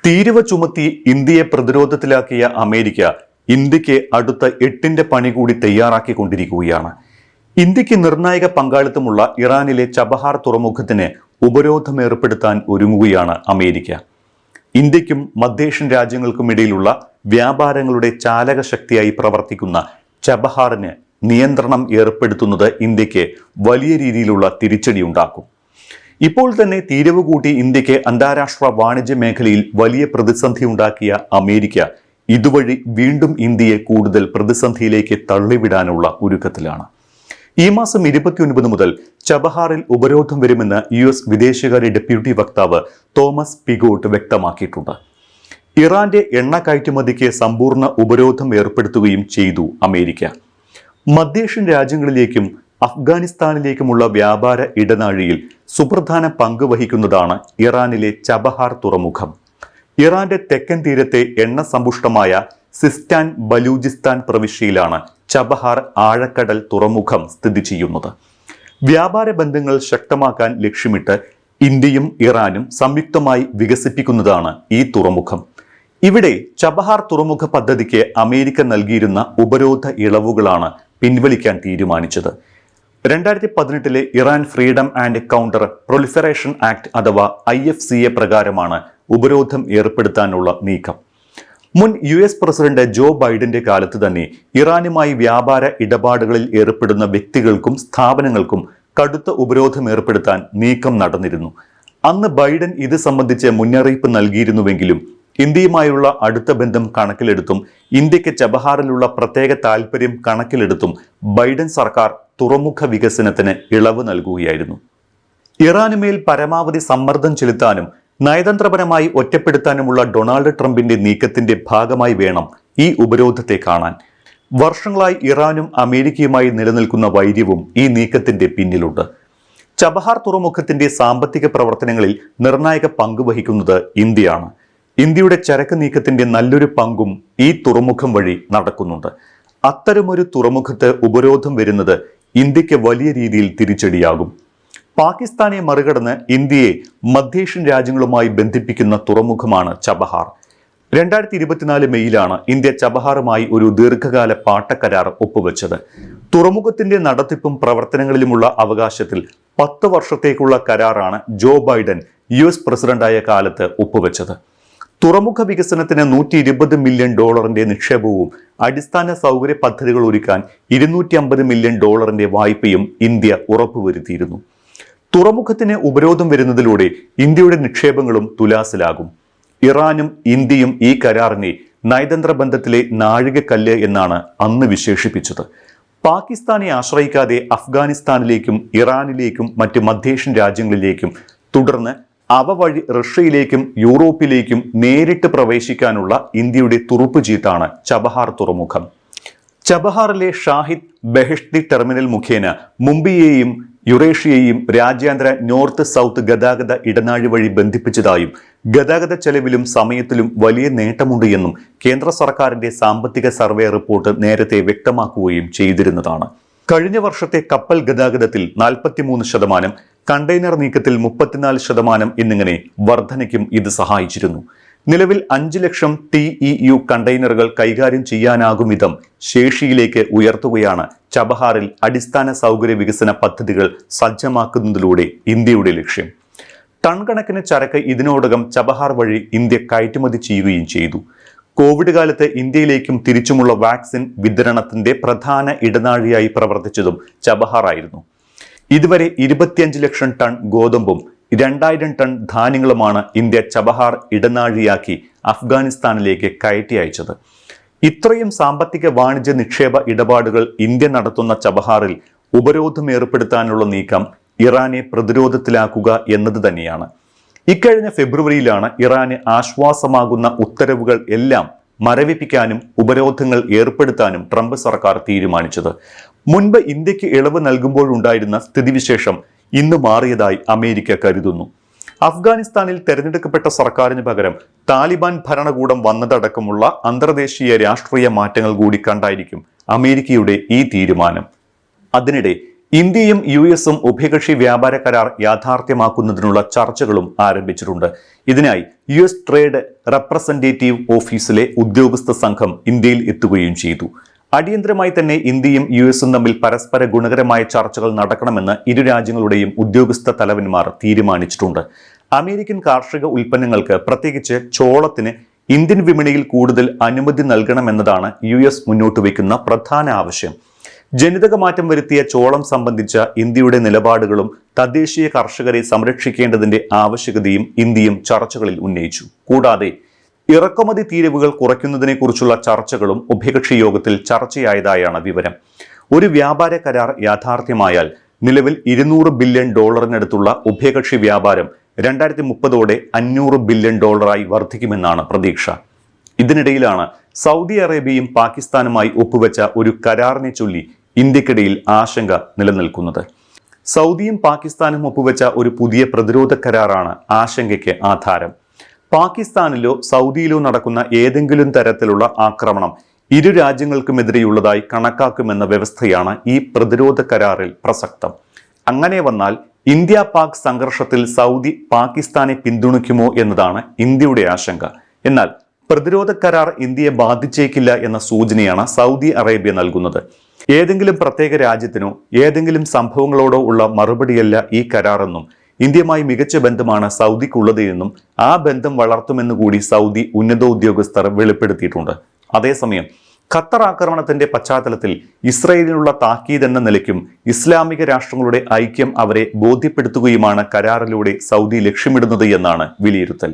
തീരുവ ചുമത്തി ഇന്ത്യയെ പ്രതിരോധത്തിലാക്കിയ അമേരിക്ക ഇന്ത്യക്ക് അടുത്ത 8ന്റെ പണി കൂടി തയ്യാറാക്കിക്കൊണ്ടിരിക്കുകയാണ്. ഇന്ത്യക്ക് നിർണായക പങ്കാളിത്തമുള്ള ഇറാനിലെ ചബഹാർ തുറമുഖത്തിന് ഉപരോധം ഏർപ്പെടുത്താൻ ഒരുങ്ങുകയാണ് അമേരിക്ക. ഇന്ത്യക്കും മധ്യേഷ്യൻ രാജ്യങ്ങൾക്കുമിടയിലുള്ള വ്യാപാരങ്ങളുടെ ചാലക ശക്തിയായി പ്രവർത്തിക്കുന്ന ചബഹാറിന് നിയന്ത്രണം ഏർപ്പെടുത്തുന്നത് ഇന്ത്യക്ക് വലിയ രീതിയിലുള്ള തിരിച്ചടിയുണ്ടാക്കും. ഇപ്പോൾ തന്നെ തീരുവ കൂട്ടി ഇന്ത്യക്ക് അന്താരാഷ്ട്ര വാണിജ്യ മേഖലയിൽ വലിയ പ്രതിസന്ധി ഉണ്ടാക്കിയ അമേരിക്ക ഇതുവഴി വീണ്ടും ഇന്ത്യയെ കൂടുതൽ പ്രതിസന്ധിയിലേക്ക് തള്ളിവിടാനുള്ള ഒരുക്കത്തിലാണ്. ഈ മാസം 29 മുതൽ ചബഹാറിൽ ഉപരോധം വരുമെന്ന് US വിദേശകാര്യ ഡെപ്യൂട്ടി വക്താവ് തോമസ് പിഗോട്ട് വ്യക്തമാക്കിയിട്ടുണ്ട്. ഇറാന്റെ എണ്ണ കയറ്റുമതിക്ക് സമ്പൂർണ്ണ ഉപരോധം ഏർപ്പെടുത്തുകയും ചെയ്തു അമേരിക്ക. മധ്യേഷ്യൻ രാജ്യങ്ങളിലേക്കും അഫ്ഗാനിസ്ഥാനിലേക്കുമുള്ള വ്യാപാര ഇടനാഴിയിൽ സുപ്രധാന പങ്ക് വഹിക്കുന്നതാണ് ഇറാനിലെ ചബഹാർ തുറമുഖം. ഇറാന്റെ തെക്കൻ തീരത്തെ എണ്ണ സമ്പുഷ്ടമായ സിസ്റ്റാൻ ബലൂചിസ്ഥാൻ പ്രവിശ്യയിലാണ് ചബഹാർ ആഴക്കടൽ തുറമുഖം സ്ഥിതി ചെയ്യുന്നത്. വ്യാപാര ബന്ധങ്ങൾ ശക്തമാക്കാൻ ലക്ഷ്യമിട്ട് ഇന്ത്യയും ഇറാനും സംയുക്തമായി വികസിപ്പിക്കുന്നതാണ് ഈ തുറമുഖം. ഇവിടെ ചബഹാർ തുറമുഖ പദ്ധതിക്ക് അമേരിക്ക നൽകിയിരുന്ന ഉപരോധ ഇളവുകളാണ് പിൻവലിക്കാൻ തീരുമാനിച്ചത്. 2018 Iran freedom and counter proliferation act അഥവാ IFCA പ്രകാരമാണ് ഉപരോധം ഏർപ്പെടുത്താനുള്ള നീക്കം. മുൻ US പ്രസിഡന്റ് ജോ ബൈഡന്റെ കാലത്ത് തന്നെ ഇറാനുമായി വ്യാപാര ഇടപാടുകളിൽ ഏർപ്പെടുന്ന വ്യക്തികൾക്കും സ്ഥാപനങ്ങൾക്കും കടുത്ത ഉപരോധം ഏർപ്പെടുത്താൻ നീക്കം നടന്നിരുന്നു. അന്ന് ബൈഡൻ ഇത് സംബന്ധിച്ച് മുന്നറിയിപ്പ് നൽകിയിരുന്നുവെങ്കിലും ഇന്ത്യയുമായുള്ള അടുത്ത ബന്ധം കണക്കിലെടുത്തും ഇന്ത്യക്ക് ചബഹാറിലുള്ള പ്രത്യേക താൽപര്യം കണക്കിലെടുത്തും ബൈഡൻ സർക്കാർ തുറമുഖ വികസനത്തിന് ഇളവ് നൽകുകയായിരുന്നു. ഇറാനുമേൽ പരമാവധി സമ്മർദ്ദം ചെലുത്താനും നയതന്ത്രപരമായി ഒറ്റപ്പെടുത്താനുമുള്ള ഡൊണാൾഡ് ട്രംപിന്റെ നീക്കത്തിന്റെ ഭാഗമായി വേണം ഈ ഉപരോധത്തെ കാണാൻ. വർഷങ്ങളായി ഇറാനും അമേരിക്കയുമായി നിലനിൽക്കുന്ന വൈര്യവും ഈ നീക്കത്തിന്റെ പിന്നിലുണ്ട്. ചബഹാർ തുറമുഖത്തിന്റെ സാമ്പത്തിക പ്രവർത്തനങ്ങളിൽ നിർണായക പങ്ക് വഹിക്കുന്നത് ഇന്ത്യയാണ്. ഇന്ത്യയുടെ ചരക്ക് നീക്കത്തിന്റെ നല്ലൊരു പങ്കും ഈ തുറമുഖം വഴി നടക്കുന്നുണ്ട്. അത്തരമൊരു തുറമുഖത്ത് ഉപരോധം വരുന്നത് ഇന്ത്യക്ക് വലിയ രീതിയിൽ തിരിച്ചടിയാകും. പാകിസ്ഥാനെ മറികടന്ന് ഇന്ത്യയെ മധ്യേഷ്യൻ രാജ്യങ്ങളുമായി ബന്ധിപ്പിക്കുന്ന തുറമുഖമാണ് ചബഹാർ. 2024 മെയ്യിലാണ് ഇന്ത്യ ചബഹാറുമായി ഒരു ദീർഘകാല പാട്ടക്കരാർ ഒപ്പുവെച്ചത്. തുറമുഖത്തിന്റെ നടത്തിപ്പും പ്രവർത്തനങ്ങളിലുമുള്ള അവകാശത്തിൽ 10 വർഷത്തേക്കുള്ള കരാറാണ് ജോ ബൈഡൻ US പ്രസിഡന്റായ കാലത്ത് ഒപ്പുവെച്ചത്. തുറമുഖ വികസനത്തിന് $120 മില്യൺ നിക്ഷേപവും അടിസ്ഥാന സൗകര്യ പദ്ധതികൾ ഒരുക്കാൻ $250 മില്യൺ വായ്പയും ഇന്ത്യ ഉറപ്പുവരുത്തിയിരുന്നു. തുറമുഖത്തിന് ഉപരോധം വരുന്നതിലൂടെ ഇന്ത്യയുടെ നിക്ഷേപങ്ങളും തുലാസിലാകും. ഇറാനും ഇന്ത്യയും ഈ കരാറിനെ നയതന്ത്ര ബന്ധത്തിലെ നാഴികക്കല്ല് എന്നാണ് അന്ന് വിശേഷിപ്പിച്ചത്. പാകിസ്ഥാനെ ആശ്രയിക്കാതെ അഫ്ഗാനിസ്ഥാനിലേക്കും ഇറാനിലേക്കും മറ്റ് മധ്യേഷ്യൻ രാജ്യങ്ങളിലേക്കും തുടർന്ന് അവ വഴി റഷ്യയിലേക്കും യൂറോപ്പിലേക്കും നേരിട്ട് പ്രവേശിക്കാനുള്ള ഇന്ത്യയുടെ തുറുപ്പുചീട്ടാണ് ചബഹാർ തുറമുഖം. ചബഹാറിലെ ഷാഹിദ് ബെഹഷ്തി ടെർമിനൽ മുഖേന മുംബൈയെയും യുറേഷ്യയെയും രാജ്യാന്തര നോർത്ത് സൗത്ത് ഗതാഗത ഇടനാഴി വഴി ബന്ധിപ്പിച്ചതായും ഗതാഗത ചെലവിലും സമയത്തിലും വലിയ നേട്ടമുണ്ട് എന്നും കേന്ദ്ര സർക്കാരിന്റെ സാമ്പത്തിക സർവേ റിപ്പോർട്ട് നേരത്തെ വ്യക്തമാക്കുകയും ചെയ്തിരുന്നതാണ്. കഴിഞ്ഞ വർഷത്തെ കപ്പൽ ഗതാഗതത്തിൽ 43%, കണ്ടെയ്നർ നീക്കത്തിൽ 34% എന്നിങ്ങനെ വർധനയ്ക്കും ഇത് സഹായിച്ചിരുന്നു. നിലവിൽ 5 ലക്ഷം TEU കണ്ടെയ്നറുകൾ കൈകാര്യം ചെയ്യാനാകും വിധം ശേഷിയിലേക്ക് ഉയർത്തുകയാണ് ചബഹാറിൽ അടിസ്ഥാന സൗകര്യ വികസന പദ്ധതികൾ സജ്ജമാക്കുന്നതിലൂടെ ഇന്ത്യയുടെ ലക്ഷ്യം. ടൺ കണക്കിന് ചരക്ക് ഇതിനോടകം ചബഹാർ വഴി ഇന്ത്യ കയറ്റുമതി ചെയ്യുകയും ചെയ്തു. കോവിഡ് കാലത്ത് ഇന്ത്യയിലേക്കും തിരിച്ചുമുള്ള വാക്സിൻ വിതരണത്തിന്റെ പ്രധാന ഇടനാഴിയായി പ്രവർത്തിച്ചതും ചബഹാർ ആയിരുന്നു. ഇതുവരെ 25 ലക്ഷം ടൺ ഗോതമ്പും 2000 ടൺ ധാന്യങ്ങളുമാണ് ഇന്ത്യ ചബഹാർ ഇടനാഴിയാക്കി അഫ്ഗാനിസ്ഥാനിലേക്ക് കയറ്റി അയച്ചത്. ഇത്രയും സാമ്പത്തിക വാണിജ്യ നിക്ഷേപ ഇടപാടുകൾ ഇന്ത്യ നടത്തുന്ന ചബഹാറിൽ ഉപരോധം ഏർപ്പെടുത്താനുള്ള നീക്കം ഇറാനെ പ്രതിരോധത്തിലാക്കുക എന്നത് തന്നെയാണ്. ഇക്കഴിഞ്ഞ ഫെബ്രുവരിയിലാണ് ഇറാന് ആശ്വാസമാകുന്ന ഉത്തരവുകൾ എല്ലാം മരവിപ്പിക്കാനും ഉപരോധങ്ങൾ ഏർപ്പെടുത്താനും ട്രംപ് സർക്കാർ തീരുമാനിച്ചത്. മുൻപ് ഇന്ത്യക്ക് ഇളവ് നൽകുമ്പോഴുണ്ടായിരുന്ന സ്ഥിതിവിശേഷം ഇന്ന് മാറിയതായി അമേരിക്ക കരുതുന്നു. അഫ്ഗാനിസ്ഥാനിൽ തെരഞ്ഞെടുക്കപ്പെട്ട സർക്കാരിന് പകരം താലിബാൻ ഭരണകൂടം വന്നതടക്കമുള്ള അന്തർദേശീയ രാഷ്ട്രീയ മാറ്റങ്ങൾ കൂടി കണ്ടായിരിക്കും അമേരിക്കയുടെ ഈ തീരുമാനം. അതിനിടെ ഇന്ത്യയും US-ഉം ഉഭയകക്ഷി വ്യാപാര കരാർ യാഥാർത്ഥ്യമാക്കുന്നതിനുള്ള ചർച്ചകളും ആരംഭിച്ചിട്ടുണ്ട്. ഇതിനായി US ട്രേഡ് റെപ്രസെന്റേറ്റീവ് ഓഫീസിലെ ഉദ്യോഗസ്ഥ സംഘം ഇന്ത്യയിൽ എത്തുകയും ചെയ്തു. അടിയന്തരമായി തന്നെ ഇന്ത്യയും US-ഉം തമ്മിൽ പരസ്പര ഗുണകരമായ ചർച്ചകൾ നടക്കണമെന്ന് ഇരു രാജ്യങ്ങളുടെയും ഉദ്യോഗസ്ഥ തലവന്മാർ തീരുമാനിച്ചിട്ടുണ്ട്. അമേരിക്കൻ കാർഷിക ഉൽപ്പന്നങ്ങൾക്ക്, പ്രത്യേകിച്ച് ചോളത്തിന് ഇന്ത്യൻ വിപണിയിൽ കൂടുതൽ അനുമതി നൽകണമെന്നതാണ് US മുന്നോട്ട് വയ്ക്കുന്ന പ്രധാന ആവശ്യം. ജനിതക മാറ്റം വരുത്തിയ ചോളം സംബന്ധിച്ച ഇന്ത്യയുടെ നിലപാടുകളും തദ്ദേശീയ കർഷകരെ സംരക്ഷിക്കേണ്ടതിന്റെ ആവശ്യകതയും ഇന്ത്യയും ചർച്ചകളിൽ ഉന്നയിച്ചു. കൂടാതെ ഇറക്കുമതി തീരുവകൾ കുറയ്ക്കുന്നതിനെക്കുറിച്ചുള്ള ചർച്ചകളും ഉഭയകക്ഷി യോഗത്തിൽ ചർച്ചയായതായാണ് വിവരം. ഒരു വ്യാപാര കരാർ യാഥാർത്ഥ്യമായാൽ നിലവിൽ $200 ബില്യൺ ഉഭയകക്ഷി വ്യാപാരം 2030 $500 ബില്യൺ വർദ്ധിക്കുമെന്നാണ് പ്രതീക്ഷ. ഇതിനിടയിലാണ് സൗദി അറേബ്യയും പാകിസ്ഥാനുമായി ഒപ്പുവെച്ച ഒരു കരാറിനെ ചൊല്ലി ഇന്ത്യക്കിടയിൽ ആശങ്ക നിലനിൽക്കുന്നത്. സൗദിയും പാകിസ്ഥാനും ഒപ്പുവെച്ച ഒരു പുതിയ പ്രതിരോധ കരാറാണ് ആശങ്കയ്ക്ക് ആധാരം. പാകിസ്ഥാനിലോ സൗദിയിലോ നടക്കുന്ന ഏതെങ്കിലും തരത്തിലുള്ള ആക്രമണം ഇരു രാജ്യങ്ങൾക്കുമെതിരെയുള്ളതായി കണക്കാക്കുമെന്ന വ്യവസ്ഥയാണ് ഈ പ്രതിരോധ കരാറിൽ പ്രസക്തം. അങ്ങനെ വന്നാൽ ഇന്ത്യ പാക് സംഘർഷത്തിൽ സൗദി പാകിസ്ഥാനെ പിന്തുണയ്ക്കുമോ എന്നതാണ് ഇന്ത്യയുടെ ആശങ്ക. എന്നാൽ പ്രതിരോധ കരാർ ഇന്ത്യയെ ബാധിച്ചേക്കില്ല എന്ന സൂചനയാണ് സൗദി അറേബ്യ നൽകുന്നത്. ഏതെങ്കിലും പ്രത്യേക രാജ്യത്തിനോ ഏതെങ്കിലും സംഭവങ്ങളോടോ ഉള്ള മറുപടിയല്ല ഈ കരാറെന്നും ഇന്ത്യയുമായി മികച്ച ബന്ധമാണ് സൗദിക്കുള്ളത് എന്നും ആ ബന്ധം വളർത്തുമെന്നുകൂടി സൗദി ഉന്നതോദ്യോഗസ്ഥർ വെളിപ്പെടുത്തിയിട്ടുണ്ട്. അതേസമയം ഖത്തർ ആക്രമണത്തിന്റെ പശ്ചാത്തലത്തിൽ ഇസ്രയേലിനുള്ള താക്കീതെന്ന നിലയ്ക്കും ഇസ്ലാമിക രാഷ്ട്രങ്ങളുടെ ഐക്യം അവരെ ബോധ്യപ്പെടുത്തുകയുമാണ് കരാറിലൂടെ സൗദി ലക്ഷ്യമിടുന്നത് എന്നാണ് വിലയിരുത്തൽ.